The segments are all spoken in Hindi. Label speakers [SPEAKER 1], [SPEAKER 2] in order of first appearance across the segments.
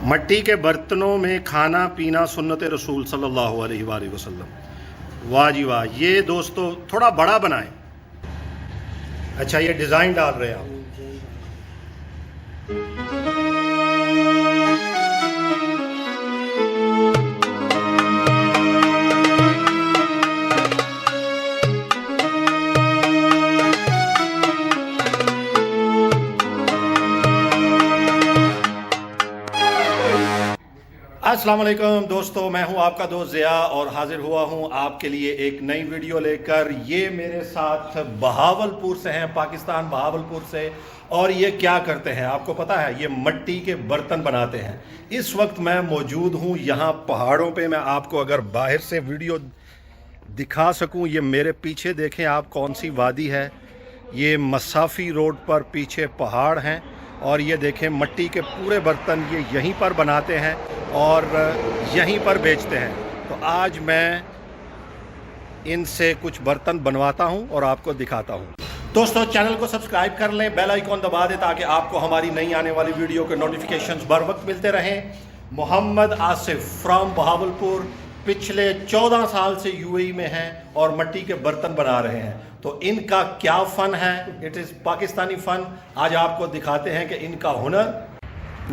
[SPEAKER 1] मट्टी के बर्तनों में खाना पीना सुन्नत रसूल सल्लल्लाहु अलैहि वसल्लम। वाह जी वाह। ये दोस्तों थोड़ा बड़ा बनाएं। अच्छा, ये डिज़ाइन डाल रहे हैं आप। अस्सलाम वालेकुम दोस्तों, मैं हूं आपका दोस्त ज़िया और हाजिर हुआ हूं आपके लिए एक नई वीडियो लेकर। ये मेरे साथ बहावलपुर से हैं, पाकिस्तान बहावलपुर से। और ये क्या करते हैं आपको पता है? ये मट्टी के बर्तन बनाते हैं। इस वक्त मैं मौजूद हूं यहाँ पहाड़ों पे। मैं आपको अगर बाहर से वीडियो दिखा सकूं, ये मेरे पीछे देखें आप कौन सी वादी है। ये मसाफ़ी रोड पर पीछे पहाड़ हैं और ये देखें मट्टी के पूरे बर्तन ये यहीं पर बनाते हैं और यहीं पर बेचते हैं। तो आज मैं इनसे कुछ बर्तन बनवाता हूं और आपको दिखाता हूं। दोस्तों, चैनल को सब्सक्राइब कर लें, बेल आइकॉन दबा दें ताकि आपको हमारी नई आने वाली वीडियो के नोटिफिकेशंस बर वक्त मिलते रहें। मोहम्मद आसिफ फ्रॉम बहावलपुर पिछले 14 साल से यूएई में हैं और मट्टी के बर्तन बना रहे हैं। तो इनका क्या फ़न है, इट इज़ पाकिस्तानी फ़न। आज आपको दिखाते हैं कि इनका हुनर।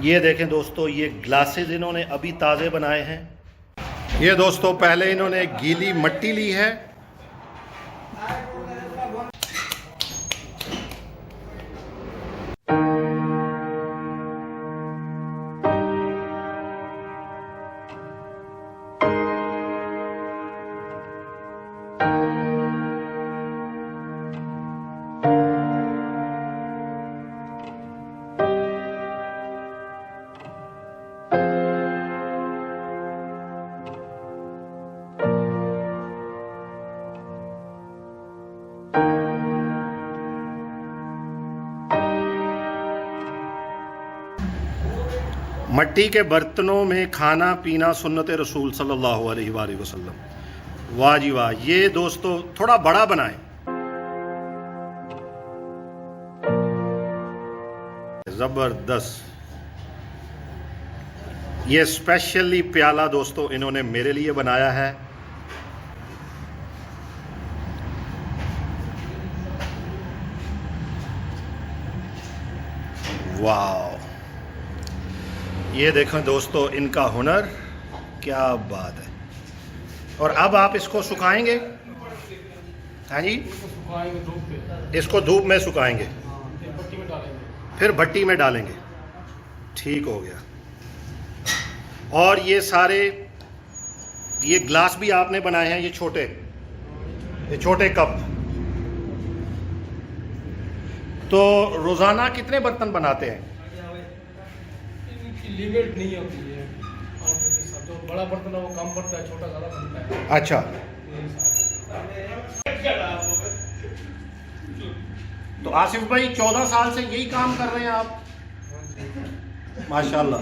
[SPEAKER 1] ये देखें दोस्तों, ये ग्लासेस इन्होंने अभी ताज़े बनाए हैं। ये दोस्तों पहले इन्होंने गीली मट्टी ली है, मट्टी के बर्तनों में खाना पीना सुन्नत रसूल सल्लल्लाहु अलैहि वसल्लम। वाह जी वाह। ये दोस्तों थोड़ा बड़ा बनाएं। ज़बरदस्त। ये स्पेशली प्याला दोस्तों इन्होंने मेरे लिए बनाया है। वाह, ये देखें दोस्तों इनका हुनर, क्या बात है। और अब आप इसको सुखाएंगे? हाँ जी, इसको धूप में सुखाएंगे, फिर भट्टी में डालेंगे। ठीक हो गया। और ये सारे ये ग्लास भी आपने बनाए हैं, ये छोटे कप। तो रोज़ाना कितने बर्तन बनाते हैं?
[SPEAKER 2] लिमिट नहीं होती है। जो बड़ा बर्तन है वो कम पड़ता है, छोटा ज़्यादा बनता है।
[SPEAKER 1] अच्छा। तो आसिफ भाई 14 साल से यही काम कर रहे हैं आप? माशाल्लाह।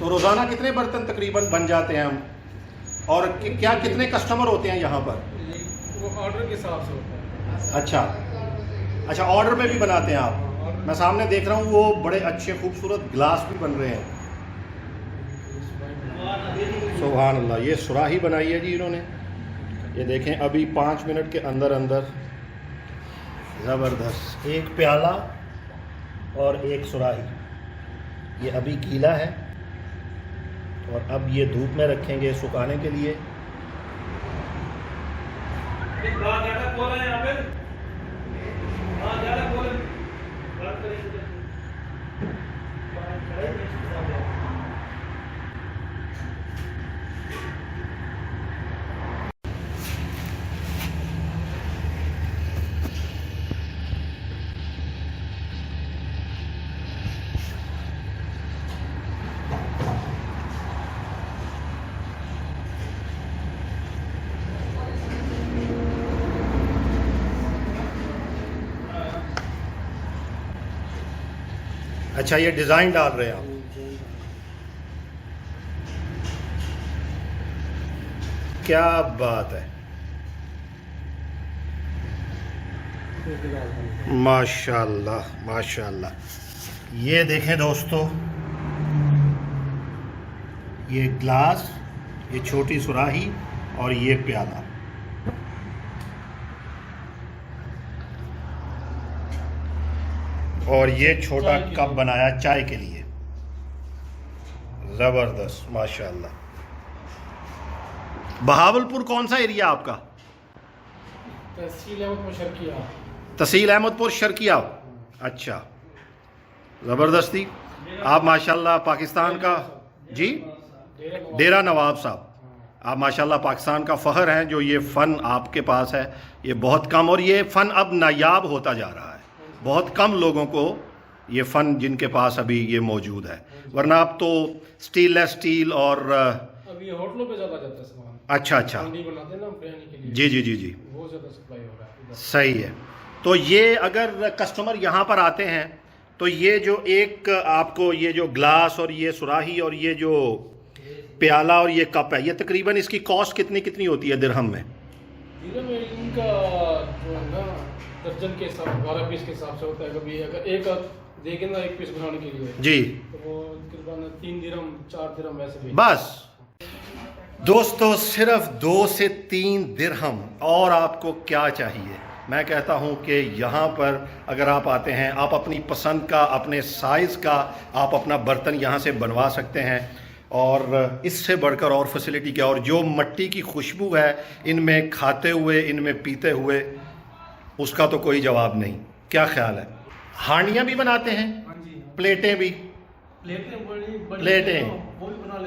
[SPEAKER 1] तो रोज़ाना कितने बर्तन तकरीबन बन जाते हैं हम? और क्या कितने कस्टमर होते हैं यहाँ पर?
[SPEAKER 2] वो ऑर्डर के हिसाब से होता है।
[SPEAKER 1] अच्छा, ऑर्डर पे भी बनाते हैं आप? मैं सामने देख रहा हूँ वो बड़े अच्छे खूबसूरत ग्लास भी बन रहे हैं। सुभान अल्लाह। ये सुराही बनाई है जी इन्होंने, ये देखें अभी 5 मिनट के अंदर अंदर। ज़बरदस्त। एक प्याला और एक सुराही। ये अभी गीला है और अब ये धूप में रखेंगे सुखाने के लिए। अच्छा, ये डिज़ाइन डाल रहे हैं आप। क्या बात है, माशाल्लाह माशाल्लाह। ये देखें दोस्तों, ये ग्लास, ये छोटी सुराही और ये प्याला। और ये छोटा कप बनाया चाय के लिए। ज़बरदस्त, माशाल्लाह। बहावलपुर कौन सा एरिया आपका?
[SPEAKER 2] तहसील अहमदपुर शर्किया।
[SPEAKER 1] तहसील अहमदपुर शर्किया। अच्छा, ज़बरदस्ती। आप माशाल्लाह पाकिस्तान का, जी, डेरा नवाब साहब, आप माशाल्लाह पाकिस्तान का फ़ख्र हैं। जो ये फ़न आपके पास है ये बहुत कम, और ये फ़न अब नायाब होता जा रहा है। बहुत कम लोगों को ये फ़न जिनके पास अभी ये मौजूद है, वरना अब तो स्टेनलेस स्टील और
[SPEAKER 2] अभी होटलों पे ज़्यादा जाता है सामान।
[SPEAKER 1] अच्छा अच्छा,
[SPEAKER 2] हांडी बनाते हैं ना बिरयानी के लिए।
[SPEAKER 1] जी जी जी जी,
[SPEAKER 2] वो ज़्यादा सप्लाई हो रहा है इधर।
[SPEAKER 1] सही है। तो ये अगर कस्टमर यहाँ पर आते हैं तो ये जो एक आपको ये जो ग्लास और ये सुराही और ये जो प्याला और ये कप है, ये तकरीबन इसकी कॉस्ट कितनी कितनी होती है दिरहम में?
[SPEAKER 2] दिरहम में इनका जो है ना दर्जन के हिसाब 12 पीस के हिसाब से होता है। कभी अगर एक देखें ना एक पीस बनाने के लिए
[SPEAKER 1] जी,
[SPEAKER 2] तो वो तकरीबन 3 दिरहम 4 दिरहम ऐसे भी।
[SPEAKER 1] बस दोस्तों, सिर्फ 2 से 3 दिरहम, और आपको क्या चाहिए? मैं कहता हूं कि यहाँ पर अगर आप आते हैं, आप अपनी पसंद का, अपने साइज़ का आप अपना बर्तन यहाँ से बनवा सकते हैं। और इससे बढ़कर और फैसिलिटी क्या? और जो मिट्टी की खुशबू है इनमें खाते हुए, इनमें पीते हुए, उसका तो कोई जवाब नहीं। क्या ख्याल है? हांडियाँ भी बनाते हैं, प्लेटें भी, प्लेटें।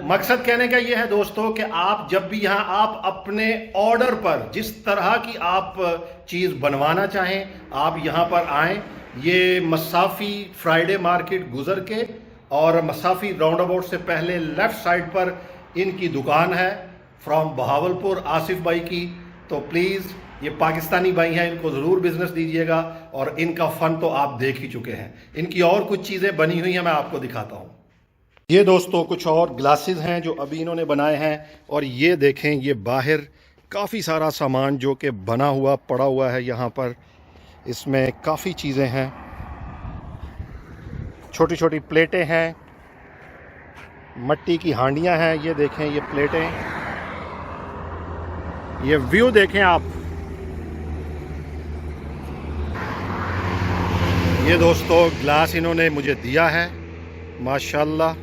[SPEAKER 1] मकसद कहने का ये है दोस्तों कि आप जब भी यहाँ, आप अपने ऑर्डर पर जिस तरह की आप चीज़ बनवाना चाहें आप यहाँ पर आएँ। ये मसाफ़ी फ्राइडे मार्केट गुजर के और मसाफ़ी राउंड अबाउट से पहले लेफ़्ट साइड पर इनकी दुकान है, फ्रॉम बहावलपुर, आसिफ भाई की। तो प्लीज़, ये पाकिस्तानी भाई हैं, इनको ज़रूर बिज़नेस दीजिएगा। और इनका फ़न तो आप देख ही चुके हैं। इनकी और कुछ चीज़ें बनी हुई हैं, मैं आपको दिखाता हूँ। ये दोस्तों कुछ और ग्लासेस हैं जो अभी इन्होंने बनाए हैं। और ये देखें, ये बाहर काफ़ी सारा सामान जो कि बना हुआ पड़ा हुआ है यहाँ पर। इसमें काफ़ी चीज़ें हैं, छोटी छोटी प्लेटें हैं, मिट्टी की हांडियाँ हैं। ये देखें, ये प्लेटें, ये व्यू देखें आप। ये दोस्तों ग्लास इन्होंने मुझे दिया है, माशाल्लाह,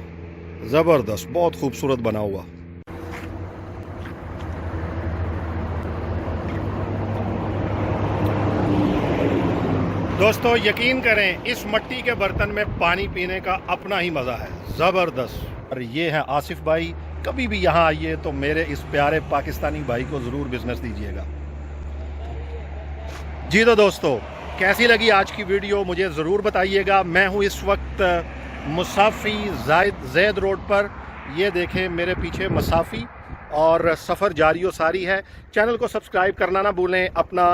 [SPEAKER 1] ज़बरदस्त, बहुत खूबसूरत बना हुआ। दोस्तों यकीन करें, इस मिट्टी के बर्तन में पानी पीने का अपना ही मज़ा है, ज़बरदस्त। और ये है आसिफ भाई। कभी भी यहाँ आइए तो मेरे इस प्यारे पाकिस्तानी भाई को ज़रूर बिज़नेस दीजिएगा। जी तो दोस्तों, कैसी लगी आज की वीडियो मुझे ज़रूर बताइएगा। मैं हूँ इस वक्त मुसाफ़ी ज़ैद रोड पर। ये देखें मेरे पीछे मुसाफ़ी, और सफ़र जारी व सारी है। चैनल को सब्सक्राइब करना ना भूलें। अपना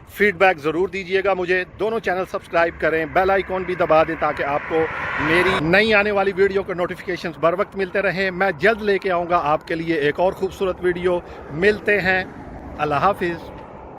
[SPEAKER 1] फीडबैक ज़रूर दीजिएगा मुझे। दोनों चैनल सब्सक्राइब करें, बेल आइकॉन भी दबा दें ताकि आपको मेरी नई आने वाली वीडियो के नोटिफिकेशंस बर वक्त मिलते रहें। मैं जल्द लेके आऊँगा आपके लिए एक और ख़ूबसूरत वीडियो। मिलते हैं, अल्लाह हाफिज़।